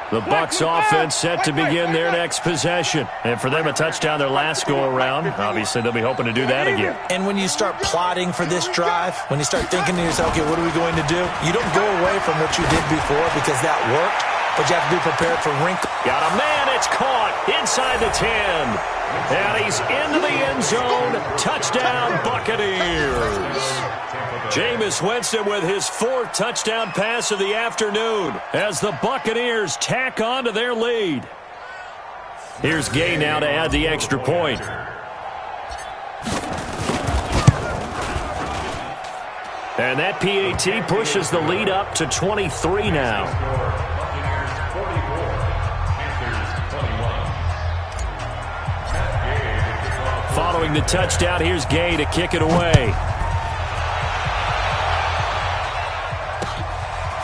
The Bucs offense set to begin their next possession. And for them, a touchdown their last go-around. Obviously, they'll be hoping to do that again. And when you start plotting for this drive, when you start thinking to yourself, okay, what are we going to do? You don't go away from what you did before because that worked, but you have to be prepared for wrinkles. Got a man, it's caught inside the 10. And he's into the end zone. Touchdown, Buccaneers. Jameis Winston with his 4th touchdown pass of the afternoon as the Buccaneers tack on to their lead. Here's Gay now to add the extra point. And that PAT pushes the lead up to 23 now. Following the touchdown, here's Gay to kick it away.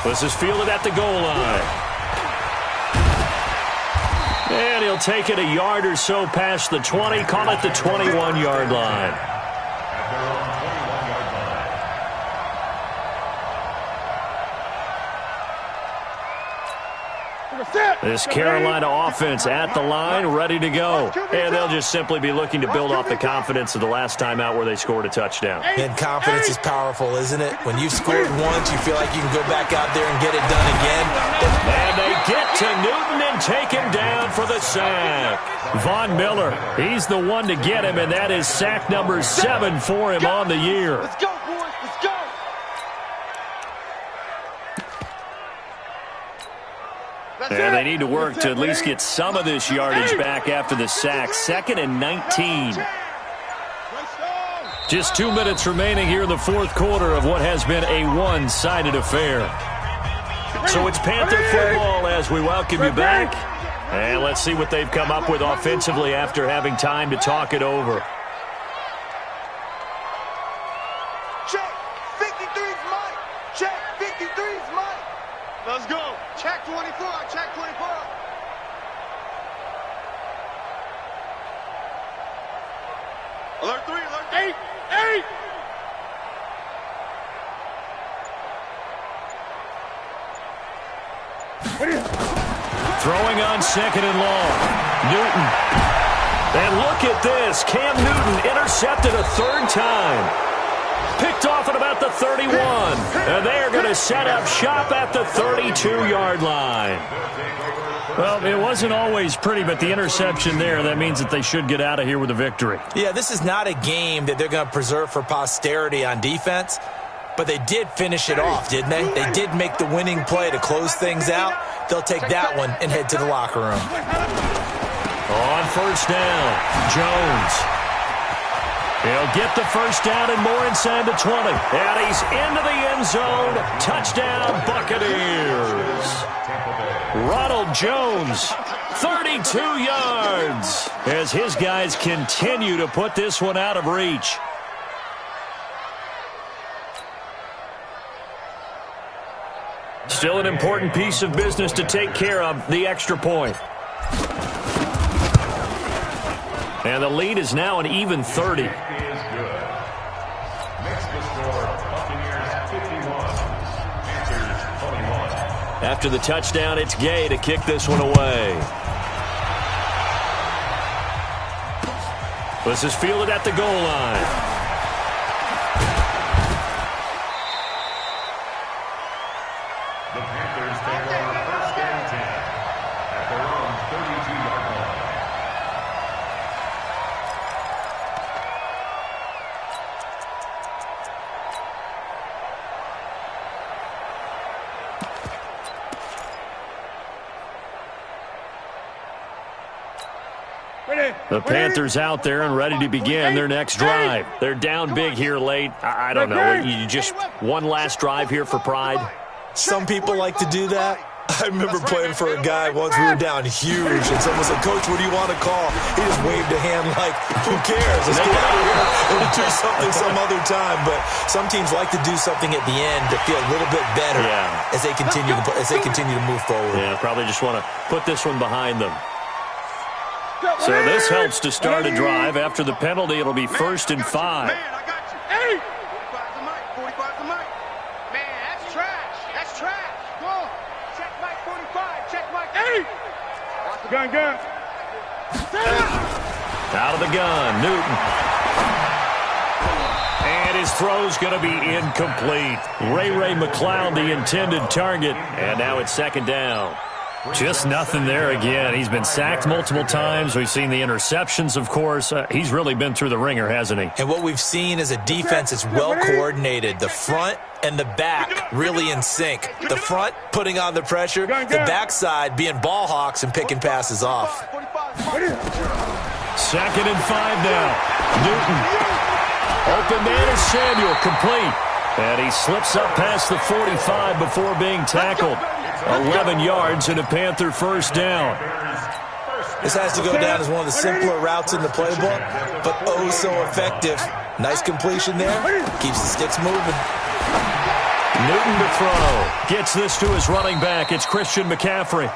This is fielded at the goal line. And he'll take it a yard or so past the 20, call it the 21-yard line. This Carolina offense at the line, ready to go. And they'll just simply be looking to build off the confidence of the last time out where they scored a touchdown. And confidence is powerful, isn't it? When you've scored once, you feel like you can go back out there and get it done again. And they get to Newton and take him down for the sack. Von Miller, he's the one to get him, and that is sack number 7 for him on the year. Let's go, boys. Let's go. And they need to work to at least get some of this yardage back after the sack. 2nd and 19. Just 2 minutes remaining here in the fourth quarter of what has been a one-sided affair. So it's Panther football as we welcome you back. And let's see what they've come up with offensively after having time to talk it over. Check. 53's Mike. Check. 53's Mike. Let's go. Check 24. Check 24. Alert 3. Alert 8. 8. Throwing on 2nd and long. Newton. And look at this. Cam Newton intercepted a 3rd time. Picked off at about the 31. And they're going to set up shop at the 32-yard line. Well, it wasn't always pretty, but the interception there, that means that they should get out of here with a victory. Yeah, this is not a game that they're going to preserve for posterity on defense, but they did finish it off, didn't they? They did make the winning play to close things out. They'll take that one and head to the locker room. On 1st down, Jones. He'll get the 1st down and more inside the 20. And he's into the end zone. Touchdown, Buccaneers. Ronald Jones, 32 yards, as his guys continue to put this one out of reach. Still an important piece of business to take care of, the extra point. And the lead is now an even 30. Is good. Makes the score Buccaneers 51, Panthers 21. After the touchdown, it's Gay to kick this one away. This is fielded at the goal line. The Panthers take over 1st and 10 at their own 32-yard line. The Panthers out there and ready to begin their next drive. They're down big here late. I don't know. You just one last drive here for pride? Some people like to do that. I remember playing for a guy once. We were down huge, and someone said, "Coach, what do you want to call?" He just waved a hand like, "Who cares? Let's get out of here and do something some other time." But some teams like to do something at the end to feel a little bit better as they continue to move forward. Yeah, probably just want to put this one behind them. So this helps to start a drive. After the penalty, it'll be 1st and 5. Man, I got you. Hey! 45's the mic. 45's the mic. Man, that's trash. That's trash. Go on. Check mic 45. Check mic 8. Gun. Out of the gun, Newton. And his throw's going to be incomplete. Ray McLeod, the intended target. And now it's 2nd down. Just nothing there again. He's been sacked multiple times. We've seen the interceptions, of course. He's really been through the ringer, hasn't he? And what we've seen is a defense that's well coordinated. The front and the back really in sync. The front putting on the pressure, the backside being ball hawks and picking passes off. 2nd and 5 now. Newton. Open man is Samuel, complete. And he slips up past the 45 before being tackled. 11 yards and a Panther 1st down. This has to go down as one of the simpler routes in the playbook, but oh so effective. Nice completion there. Keeps the sticks moving. Newton to throw. Gets this to his running back. It's Christian McCaffrey.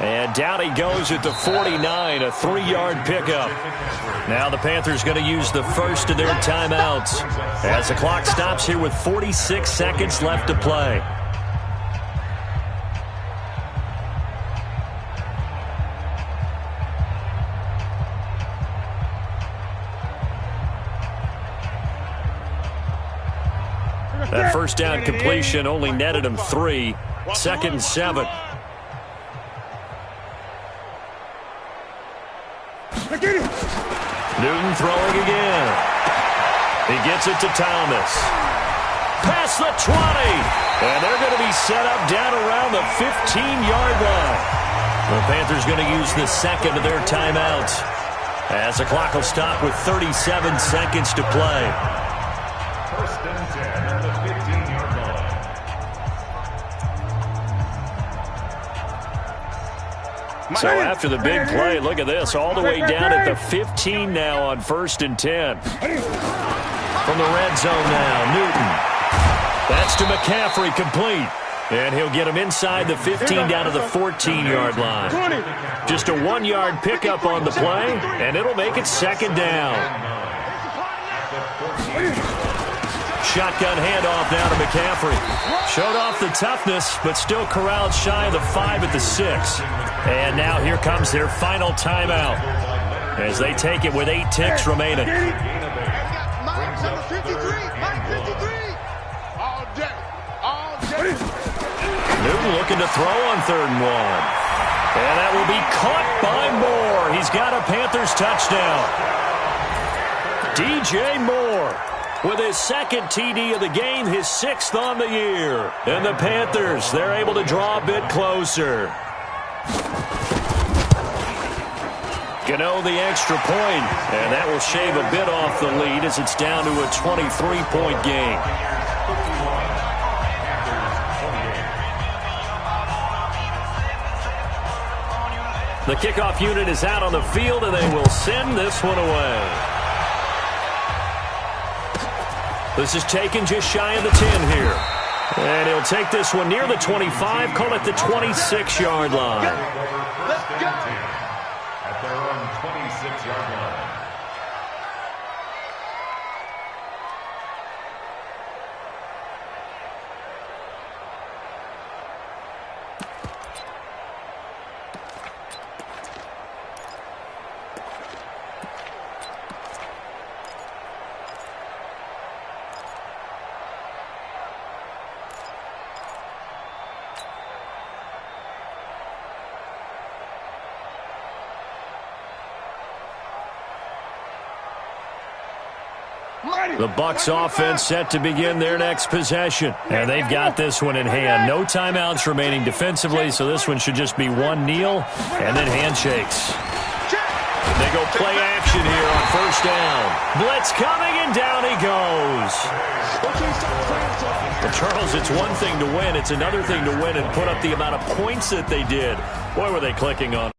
And down he goes at the 49, a 3-yard pickup. Now the Panthers going to use the first of their timeouts as the clock stops here with 46 seconds left to play. That 1st down completion only netted him 3. 2nd and 7. Newton throwing again. He gets it to Thomas. Past the 20. And they're going to be set up down around the 15-yard line. The Panthers going to use the second of their timeouts as the clock will stop with 37 seconds to play. First and 10 on the 15-yard line. So after the big play, look at this, all the way down at the 15 now on 1st and 10. From the red zone now, Newton. That's to McCaffrey, complete. And he'll get him inside the 15 down to the 14-yard line. Just a 1-yard pickup on the play, and it'll make it second down. Shotgun handoff now to McCaffrey. Showed off the toughness, but still corralled shy of the 5 at the 6. And now here comes their final timeout as they take it with 8 ticks remaining. Newton looking to throw on 3rd and 1. And that will be caught by Moore. He's got a Panthers touchdown. DJ Moore with his 2nd TD of the game, his 6th on the year. And the Panthers, they're able to draw a bit closer. Gano the extra point, and that will shave a bit off the lead as it's down to a 23-point game. The kickoff unit is out on the field, and they will send this one away. This is taken just shy of the 10 here. And he'll take this one near the 25, call it the 26-yard line. At their own 26-yard line. The Bucs offense set to begin their next possession. And they've got this one in hand. No timeouts remaining defensively, so this one should just be one kneel and then handshakes. They go play action here on 1st down. Blitz coming, and down he goes. Well, Charles, it's one thing to win. It's another thing to win and put up the amount of points that they did. Boy, were they clicking on.